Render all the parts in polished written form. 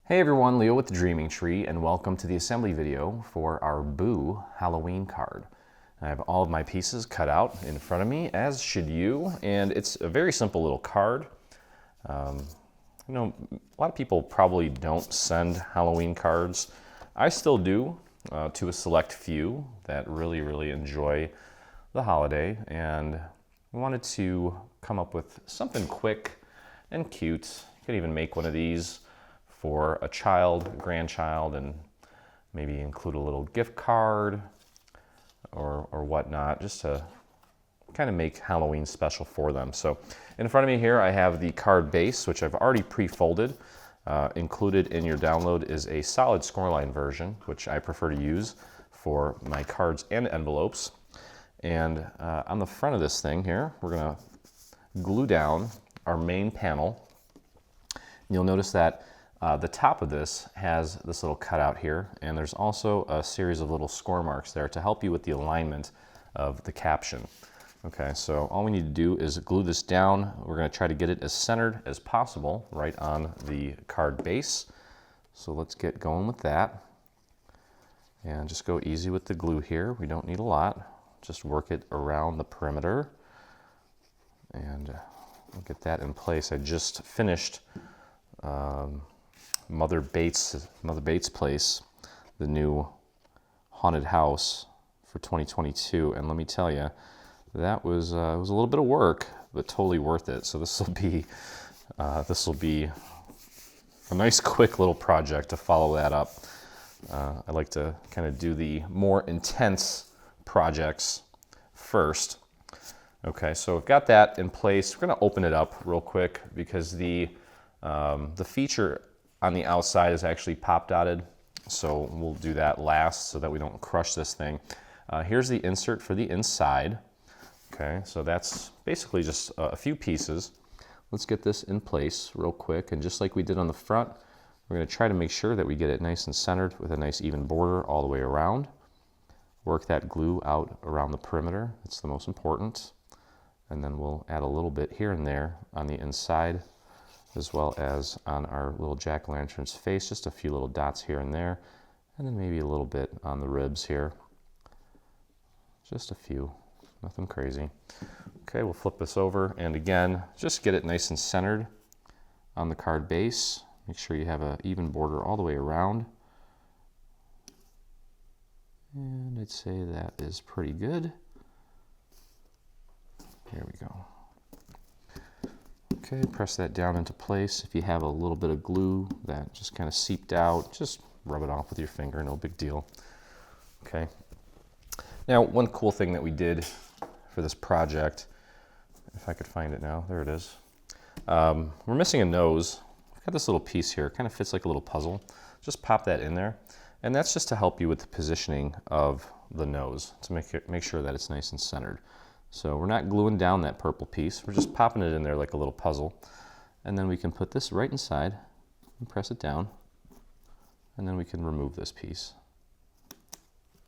Hey everyone, Leo with the Dreaming Tree, and welcome to the assembly video for our Boo Halloween card. I have all of my pieces cut out in front of me, as should you, and it's a very simple little card. A lot of people probably don't send Halloween cards. I still do, to a select few that really enjoy the holiday, and I wanted to come up with something quick and cute. You could even make one of these for a child, a grandchild, and maybe include a little gift card or whatnot, just to kind of make Halloween special for them. So in front of me here, I have the card base, which I've already pre-folded. Included in your download is a solid scoreline version, which I prefer to use for my cards and envelopes. And on the front of this thing here, we're gonna glue down our main panel. You'll notice that the top of this has this little cutout here, and there's also a series of little score marks there to help you with the alignment of the caption. Okay, so all we need to do is glue this down. We're going to try to get it as centered as possible right on the card base. So let's get going with that. And just go easy with the glue here. We don't need a lot. Just work it around the perimeter. And we'll get that in place. I just finished Mother Bates' Place, the new haunted house for 2022, and let me tell you, that was it was a little bit of work, but totally worth it. So this will be a nice, quick little project to follow that up. I like to kind of do the more intense projects first. Okay, so we've got that in place. We're going to open it up real quick because the feature on the outside is actually pop dotted, so we'll do that last so that we don't crush this thing. Here's the insert for the inside. Okay, so that's basically just a few pieces. Let's get this in place real quick, and just like we did on the front, we're going to try to make sure that we get it nice and centered with a nice even border all the way around. Work that glue out around the perimeter. That's the most important. And then we'll add a little bit here and there on the inside, as well as on our little jack-o'-lantern's face, just a few little dots here and there, and then maybe a little bit on the ribs here. Just a few, nothing crazy. Okay, we'll flip this over, and again, just get it nice and centered on the card base. Make sure you have an even border all the way around. And I'd say that is pretty good. There we go. Okay, press that down into place. If you have a little bit of glue that just kind of seeped out, just rub it off with your finger, no big deal. Okay. Now, one cool thing that we did for this project, if I could find it now, there it is. We're missing a nose. I've got this little piece here, it kind of fits like a little puzzle. Just pop that in there, and that's just to help you with the positioning of the nose, to make sure that it's nice and centered. So we're not gluing down that purple piece, we're just popping it in there like a little puzzle. And then we can put this right inside and press it down. And then we can remove this piece.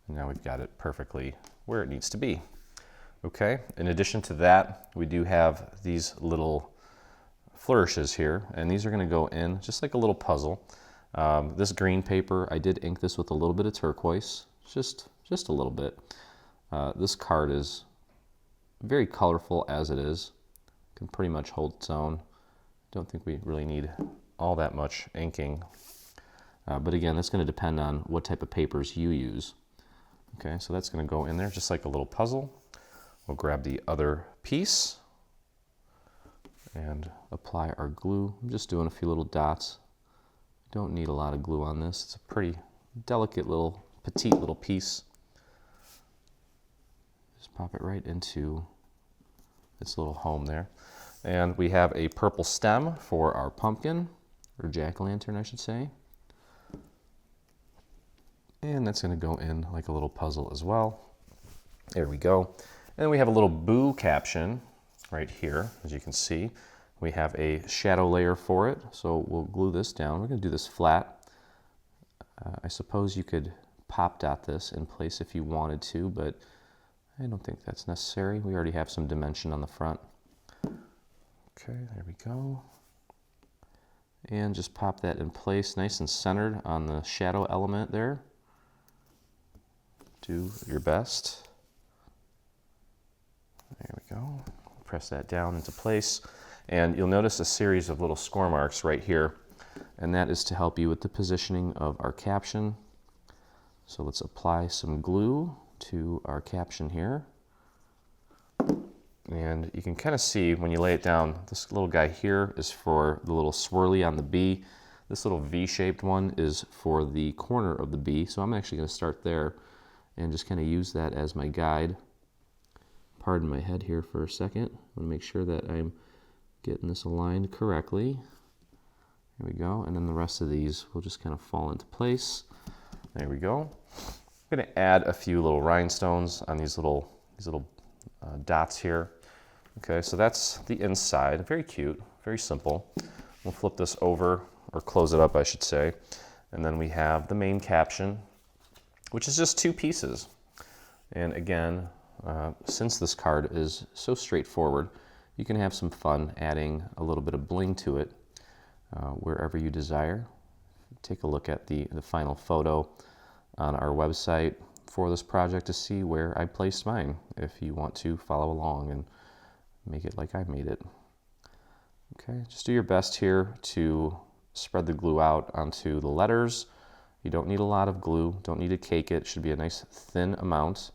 And now we've got it perfectly where it needs to be. Okay, in addition to that, we do have these little flourishes here, and these are gonna go in just like a little puzzle. This green paper, I did ink this with a little bit of turquoise, just a little bit. This card is very colorful as it is. Can pretty much hold its own. Don't think we really need all that much inking. But again, that's going to depend on what type of papers you use. Okay, so that's going to go in there just like a little puzzle. We'll grab the other piece and apply our glue. I'm just doing a few little dots. Don't need a lot of glue on this. It's a pretty delicate little, petite little piece. Just pop it right into its little home there. And we have a purple stem for our pumpkin, or jack-o'-lantern I should say. And that's going to go in like a little puzzle as well. There we go. And then we have a little Boo caption right here, as you can see. We have a shadow layer for it, so we'll glue this down. We're going to do this flat. I suppose you could pop dot this in place if you wanted to, but I don't think that's necessary. We already have some dimension on the front. Okay, there we go. And just pop that in place nice and centered on the shadow element there. Do your best. There we go. Press that down into place. And you'll notice a series of little score marks right here. And that is to help you with the positioning of our caption. So let's apply some glue to our caption here. And you can kind of see when you lay it down, this little guy here is for the little swirly on the B. This little V-shaped one is for the corner of the B. So I'm actually going to start there and just kind of use that as my guide. Pardon my head here for a second. I want to make sure that I'm getting this aligned correctly. There we go. And then the rest of these will just kind of fall into place. There we go. I'm going to add a few little rhinestones on these little dots here. Okay, so that's the inside. Very cute, very simple. We'll flip this over, or close it up, I should say. And then we have the main caption, which is just 2 pieces. And again, since this card is so straightforward, you can have some fun adding a little bit of bling to it wherever you desire. Take a look at the final photo on our website for this project to see where I placed mine, if you want to follow along and make it like I made it. Okay, just do your best here to spread the glue out onto the letters. You don't need a lot of glue, don't need to cake it. It should be a nice thin amount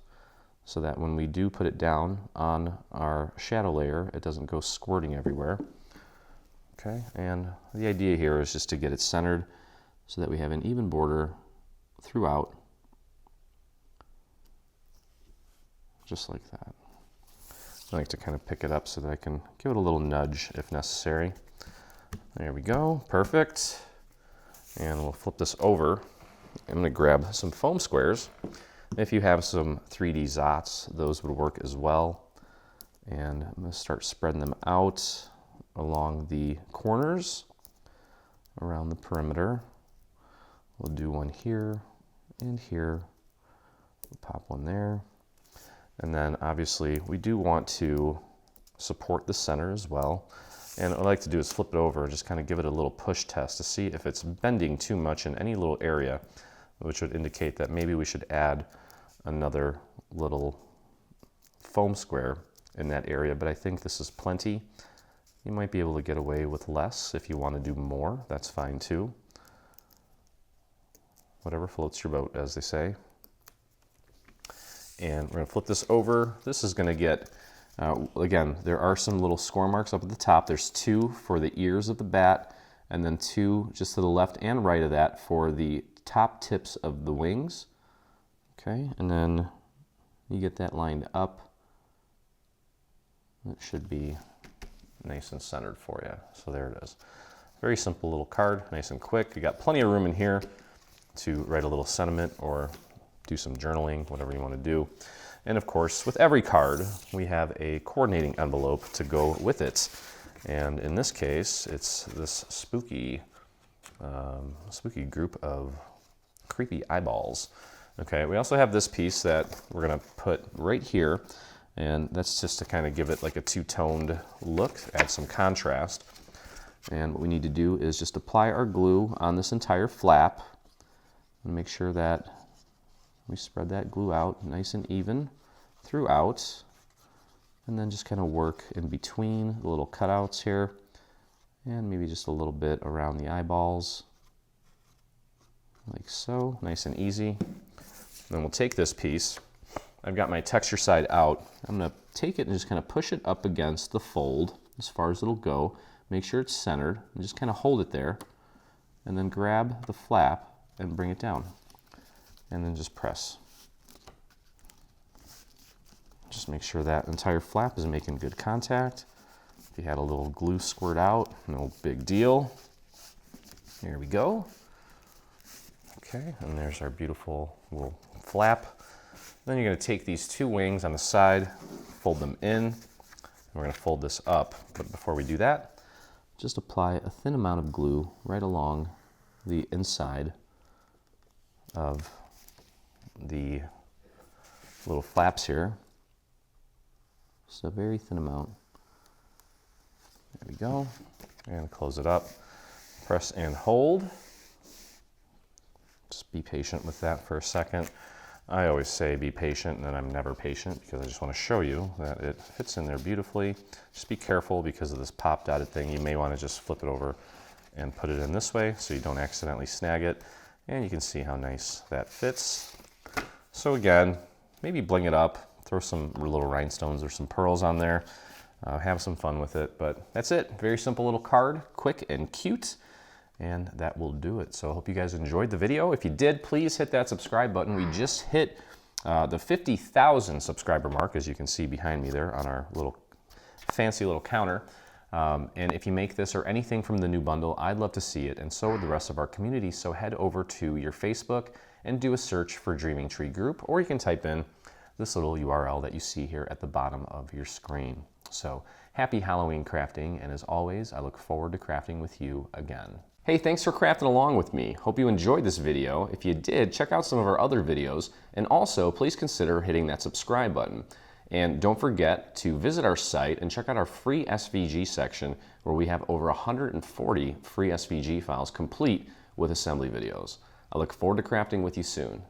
so that when we do put it down on our shadow layer, it doesn't go squirting everywhere. Okay, and the idea here is just to get it centered so that we have an even border throughout, just like that. I like to kind of pick it up so that I can give it a little nudge if necessary. There we go, perfect. And we'll flip this over. I'm going to grab some foam squares. If you have some 3D Zots, those would work as well. And I'm going to start spreading them out along the corners, around the perimeter. We'll do one here and here. We'll pop one there. And then obviously we do want to support the center as well. And what I like to do is flip it over and just kind of give it a little push test to see if it's bending too much in any little area, which would indicate that maybe we should add another little foam square in that area. But I think this is plenty. You might be able to get away with less. If you want to do more, that's fine too. Whatever floats your boat, as they say. And we're going to flip this over. This is going to get, again, there are some little score marks up at the top. There's 2 for the ears of the bat, and then 2 just to the left and right of that for the top tips of the wings. Okay, and then you get that lined up. It should be nice and centered for you. So there it is. Very simple little card, nice and quick. You got plenty of room in here to write a little sentiment or do some journaling, whatever you want to do. And of course, with every card, we have a coordinating envelope to go with it. And in this case, it's this spooky group of creepy eyeballs. Okay, we also have this piece that we're gonna put right here, and that's just to kind of give it like a 2-toned look, add some contrast. And what we need to do is just apply our glue on this entire flap and make sure that we spread that glue out nice and even throughout, and then just kind of work in between the little cutouts here, and maybe just a little bit around the eyeballs, like so, nice and easy. Then we'll take this piece. I've got my texture side out. I'm going to take it and just kind of push it up against the fold as far as it'll go. Make sure it's centered, and just kind of hold it there, and then grab the flap and bring it down. And then just press. Just make sure that entire flap is making good contact. If you had a little glue squirt out, no big deal. Here we go. Okay, and there's our beautiful little flap. Then you're going to take these 2 wings on the side, fold them in, and we're going to fold this up. But before we do that, just apply a thin amount of glue right along the inside of the little flaps here. Just a very thin amount. There we go. And close it up. Press and hold. Just be patient with that for a second. I always say be patient, and then I'm never patient because I just want to show you that it fits in there beautifully. Just be careful because of this pop dotted thing. You may want to just flip it over and put it in this way so you don't accidentally snag it. And you can see how nice that fits. So again, maybe bling it up, throw some little rhinestones or some pearls on there. Have some fun with it, but that's it. Very simple little card, quick and cute. And that will do it. So I hope you guys enjoyed the video. If you did, please hit that subscribe button. We just hit the 50,000 subscriber mark, as you can see behind me there on our little fancy little counter. And if you make this or anything from the new bundle, I'd love to see it, and so would the rest of our community. So head over to your Facebook and do a search for Dreaming Tree Group, or you can type in this little URL that you see here at the bottom of your screen. So happy Halloween crafting, and as always, I look forward to crafting with you again. Hey, thanks for crafting along with me. Hope you enjoyed this video. If you did, check out some of our other videos, and also please consider hitting that subscribe button. And don't forget to visit our site and check out our free SVG section, where we have over 140 free SVG files complete with assembly videos. I look forward to crafting with you soon.